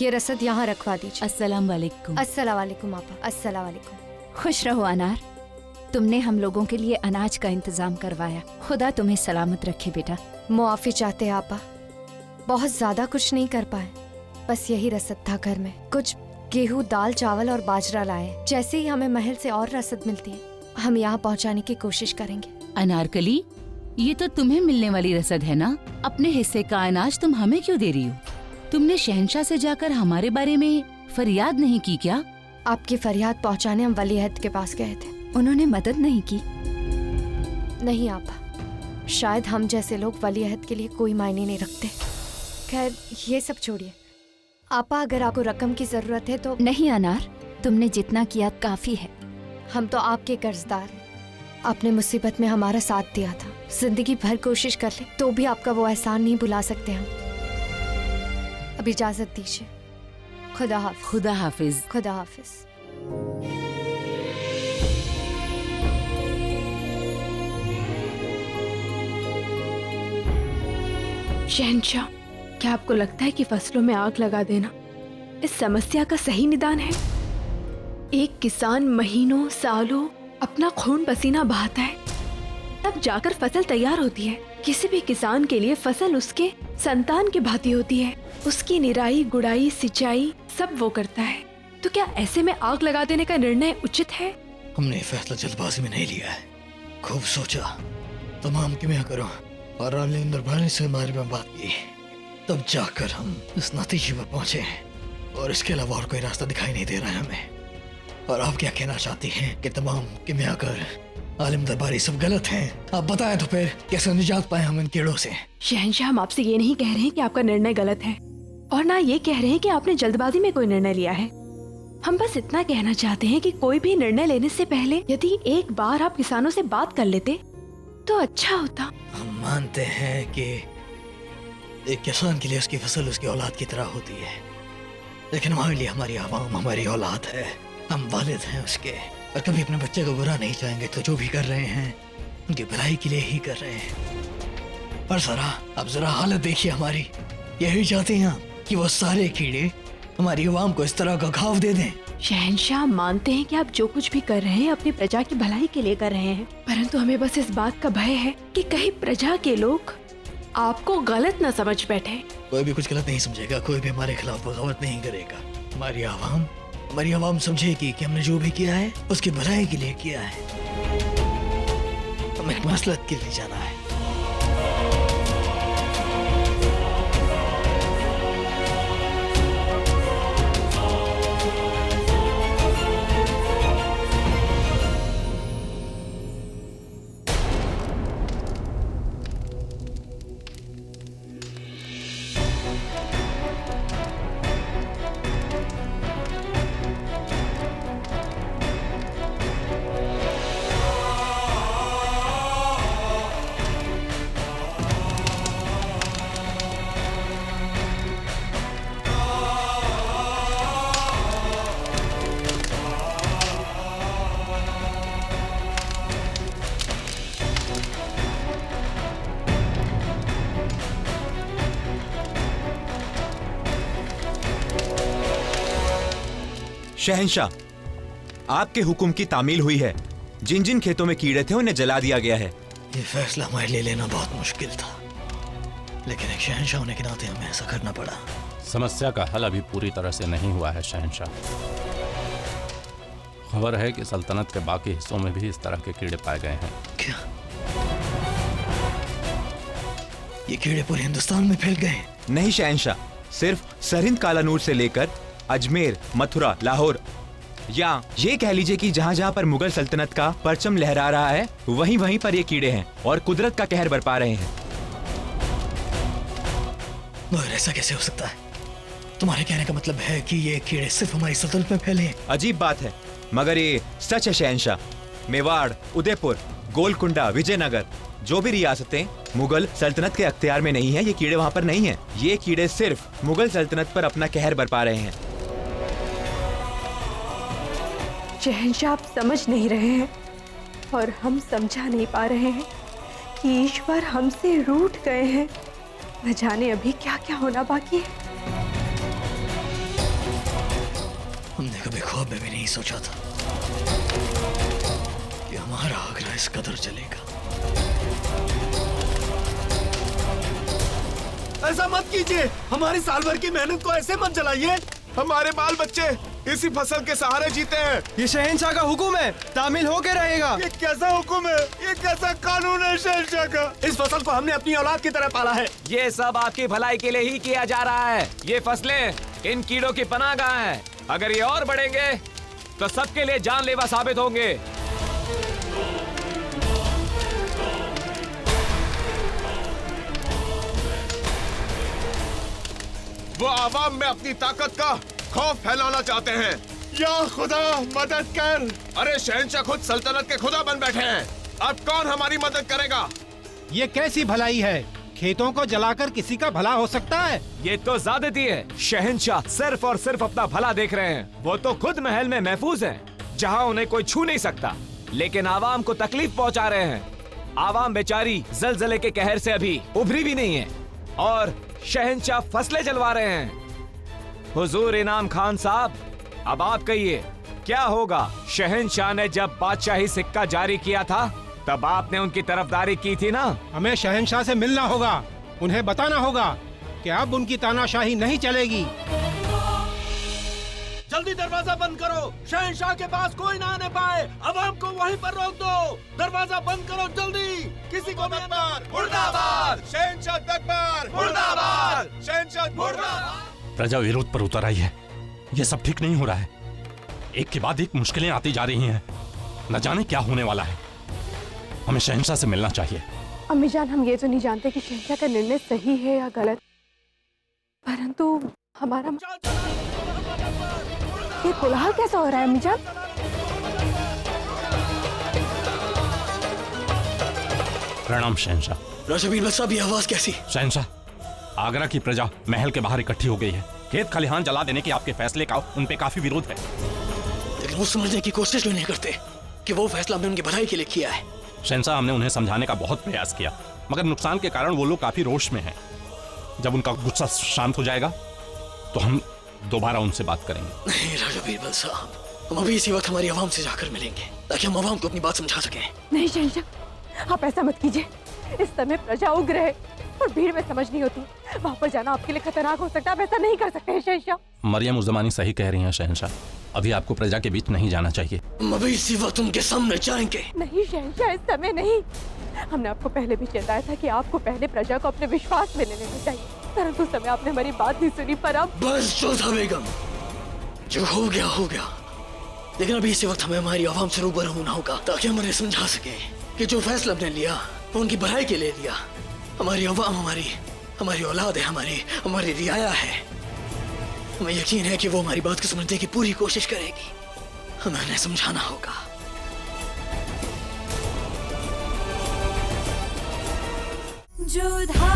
ये रसद यहाँ रखवा दीजिए। अस्सलाम वालेकुम। अस्सलाम वालेकुम आपा। अस्सलाम वालेकुम। खुश रहो अनार, तुमने हम लोगों के लिए अनाज का इंतजाम करवाया। खुदा तुम्हें सलामत रखे बेटा। मुआफी चाहते हैं आपा, बहुत ज्यादा कुछ नहीं कर पाए, बस यही रसद था घर में। कुछ गेहूं, दाल, चावल और बाजरा लाए। जैसे ही हमें महल से और रसद मिलती है हम यहाँ पहुँचाने की कोशिश करेंगे। अनारकली, ये तो तुम्हें मिलने वाली रसद है ना? अपने हिस्से का अनाज तुम हमें क्यों दे रही हो? तुमने शहंशाह से जाकर हमारे बारे में फरियाद नहीं की क्या? आपकी फरियाद पहुँचाने हम वलीअहद के पास गए थे। उन्होंने मदद नहीं की? नहीं आपा, शायद हम जैसे लोग वलीअहद के लिए कोई मायने नहीं रखते। खैर ये सब छोड़िए आपा, अगर आपको रकम की जरूरत है तो। नहीं अनार, तुमने जितना किया काफी है। हम तो आपके कर्जदार हैं। आपने मुसीबत में हमारा साथ दिया था। जिंदगी भर कोशिश कर ले तो भी आपका वो एहसान नहीं भुला सकते हम। अब इजाजत दीजिए। खुदा हाफिज। खुदा हाफिज। खुदा हाफिज। शहंशाह, क्या आपको लगता है कि फसलों में आग लगा देना इस समस्या का सही निदान है? एक किसान महीनों सालों अपना खून पसीना बहाता है, तब जाकर फसल तैयार होती है। किसी भी किसान के लिए फसल उसके संतान की भांति होती है। उसकी निराई, गुड़ाई, सिंचाई सब वो करता है। तो क्या ऐसे में आग लगा देने का निर्णय उचित है? हमने ये फैसला जल्दबाजी में नहीं लिया है। खूब सोचा, तमाम किमियागरों और आलिम दरबारी से हमारे में बात की, तब जाकर हम इस नतीजे पर पहुंचे हैं। और इसके अलावा और कोई रास्ता दिखाई नहीं दे रहा है हमें। और आप क्या कहना चाहती हैं कि तमाम किमियागर, आलिम दरबारी सब गलत हैं? आप बताएं तो फिर कैसे निजात पाए हम इन कीड़ों से? शहंशाह, हम आपसे ये नहीं कह रहे हैं कि आपका निर्णय गलत है, और ना ये कह रहे हैं कि आपने जल्दबाजी में कोई निर्णय लिया है। हम बस इतना कहना चाहते हैं कि कोई भी निर्णय लेने से पहले यदि एक बार आप किसानों से बात कर लेते तो अच्छा होता। हम मानते हैं कि एक किसान के लिए उसकी फसल उसकी औलाद की तरह होती है, लेकिन हमारे लिए हमारी आवाम हमारी औलाद है। हम वालिद हैं उसके, और कभी अपने बच्चे को बुरा नहीं चाहेंगे। तो जो भी कर रहे हैं उनकी भलाई के लिए ही कर रहे हैं। पर अब जरा हालत देखिए हमारी। यही चाहते हैं कि वो सारे कीड़े हमारी आवाम को इस तरह का घाव दे दें। शहंशाह, मानते हैं कि आप जो कुछ भी कर रहे हैं अपनी प्रजा की भलाई के लिए कर रहे हैं, परंतु हमें बस इस बात का भय है कि कहीं प्रजा के लोग आपको गलत न समझ बैठे। कोई भी कुछ गलत नहीं समझेगा, कोई भी हमारे खिलाफ बगावत नहीं करेगा। हमारी आवाम समझेगी कि हमने जो भी किया है उसकी भलाई के लिए किया है। हमें मसलहत के लिए जाना है। शहंशाह, आपके हुक्म की तामील हुई है। जिन जिन खेतों में कीड़े थे उन्हें जला दिया गया है। ये फैसला हमारे लिए लेना बहुत मुश्किल था, लेकिन एक शहंशाह होने के नाते हमें ऐसा करना पड़ा। समस्या का हल अभी पूरी तरह से नहीं हुआ है शहंशाह। खबर है कि सल्तनत के बाकी हिस्सों में भी इस तरह के कीड़े पाए गए हैं। क्या ये कीड़े पूरे हिंदुस्तान में फैल गए? नहीं शहंशाह, सिर्फ सरहिंद कालानूर से लेकर अजमेर, मथुरा, लाहौर, या ये कह लीजिए कि जहाँ जहाँ पर मुगल सल्तनत का परचम लहरा रहा है वहीं वहीं पर ये कीड़े हैं और कुदरत का कहर बरपा रहे हैं। मगर ऐसा कैसे हो सकता है? तुम्हारे कहने का मतलब है कि ये कीड़े सिर्फ हमारी सल्तनत में फैले हैं? अजीब बात है, मगर ये सच है शहंशाह। मेवाड़, उदयपुर, गोलकुंडा, विजयनगर, जो भी रियासतें मुगल सल्तनत के अख्तियार में नहीं है, ये कीड़े वहाँ पर नहीं हैं। ये कीड़े सिर्फ मुगल सल्तनत पर अपना कहर बरपा रहे हैं। शहंशाह, आप समझ नहीं रहे हैं और हम समझा नहीं पा रहे हैं कि ईश्वर हमसे रूठ गए हैं। न जाने अभी क्या क्या होना बाकी है। ख्वाब में भी नहीं सोचा था कि हमारा आगरा इस कदर चलेगा। ऐसा मत कीजिए, हमारी साल भर की मेहनत को ऐसे मत जलाइए। हमारे बाल बच्चे इसी फसल के सहारे जीते हैं। ये शहंशाह का हुक्म है, तामिल होके रहेगा। ये कैसा हुक्म है, ये कैसा कानून है शहंशाह का? इस फसल को हमने अपनी औलाद की तरह पाला है। ये सब आपकी भलाई के लिए ही किया जा रहा है। ये फसलें इन कीड़ों की पनाहगाह हैं। अगर ये और बढ़ेंगे तो सबके लिए जानलेवा साबित होंगे। वो आवाम में अपनी ताकत का खौफ फैलाना चाहते हैं। या खुदा मदद कर। अरे शहंशाह खुद सल्तनत के खुदा बन बैठे हैं, अब कौन हमारी मदद करेगा? ये कैसी भलाई है? खेतों को जलाकर किसी का भला हो सकता है? ये तो ज्यादती है। शहंशाह सिर्फ और सिर्फ अपना भला देख रहे हैं। वो तो खुद महल में महफूज हैं, जहां उन्हें कोई छू नहीं सकता, लेकिन आवाम को तकलीफ पहुंचा रहे हैं। आवाम बेचारी जलजले के कहर से अभी उभरी भी नहीं है और शहंशाह फसलें जलवा रहे हैं। हुजूर इनाम खान साहब, अब आप कहिए क्या होगा? शहंशाह ने जब बादशाही सिक्का जारी किया था तब आपने उनकी तरफदारी की थी ना? हमें शहंशाह से मिलना होगा, उन्हें बताना होगा कि अब उनकी तानाशाही नहीं चलेगी। जल्दी दरवाजा बंद करो, शहंशाह के पास कोई ना आने पाए। अवाम को वहीं पर रोक दो। दरवाजा बंद करो जल्दी, किसी को मत मार। मुर्दाबाद शहंशाह तकबर, मुर्दाबाद शहंशाह, मुर्दाबाद। प्रजा विरोध पर उतर आई है। ये सब ठीक नहीं हो रहा है। एक के बाद एक मुश्किलें आती जा रही हैं। न जाने क्या होने वाला है। हमें शहंशाह से मिलना चाहिए। अम्मी जान, हम ये तो नहीं जानते कि शहंशाह का निर्णय सही है या गलत, परंतु हमारा ये कोलाहल कैसा हो रहा है अम्मी जान? प्रणाम शहंशाह। राजा बीरबल साहब, ये आवाज कैसी? शहंशाह, आगरा की प्रजा महल के बाहर इकट्ठी हो गई है। खेत खलिहान जला देने के आपके फैसले का उन पे काफी विरोध है। लेकिन वो समझने की कोशिश भी नहीं करते कि वो फैसला हमने उनकी भलाई के लिए किया है। शहंशाह, हमने उन्हें समझाने का बहुत प्रयास किया, मगर नुकसान के कारण वो लोग काफी रोष में हैं। जब उनका गुस्सा शांत हो जाएगा तो हम दोबारा उनसे बात करेंगे। नहीं राजा बीरबल साहब, हम अभी इसी वक्त हमारी आवाम से जाकर मिलेंगे ताकि हम आवाम को अपनी बात समझा सकें। नहीं शहंशाह, आप ऐसा मत कीजिए। इस समय प्रजा उग्र है और भीड़ में समझ नहीं होती। वहाँ पर जाना आपके लिए खतरनाक हो सकता है। आप ऐसा नहीं कर सकते हैं शहंशाह। मरियम उज़्ज़मानी सही कह रही हैं शहंशाह, अभी आपको प्रजा के बीच नहीं जाना चाहिए। हम अभी इसी वक्त उनके सामने जाएंगे। नहीं शहंशाह, इस समय नहीं। हमने आपको पहले भी चेताया था कि आपको पहले प्रजा को अपने विश्वास में ले लेना चाहिए, परंतु उस समय आपने हमारी बात नहीं सुनी। पर अब बस जोधा बेगम, जो हो गया हो गया, लेकिन अभी इसी वक्त हमें हमारी आवाम से रूबरू होना होगा ताकि हम उन्हें समझा सके कि जो फैसला हमने लिया वो उनकी भलाई के लिए लिया। हमारी आवाम हमारी औलाद है, हमारी रियाया है। हमें यकीन है कि वो हमारी बात को समझने की पूरी कोशिश करेगी। हमें उन्हें समझाना होगा। जोधा